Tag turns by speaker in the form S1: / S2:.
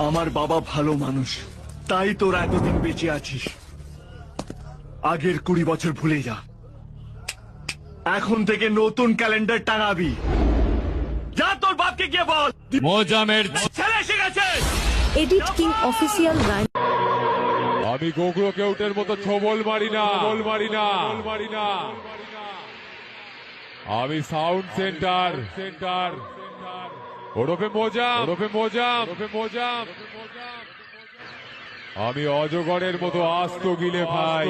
S1: আমার বাবা ভালো মানুষ, তাই তোর এতদিন বেঁচে আছিস। আগের 20 বছর ভুলে যা, এখন থেকে নতুন ক্যালেন্ডার টাঙাবি। যা তোর বাপকে গিয়ে বল
S2: মোজামের
S1: ছেলে এসে গেছে।
S3: এডিট কিং অফিসিয়াল গান।
S4: আমি গোগ্র কেউটের মতো ছবল মারি না, আমি সাউন্ড সেন্টার ওরফে মোজাম। আমি অজগরের মতো আস্ত গিলে ভাই।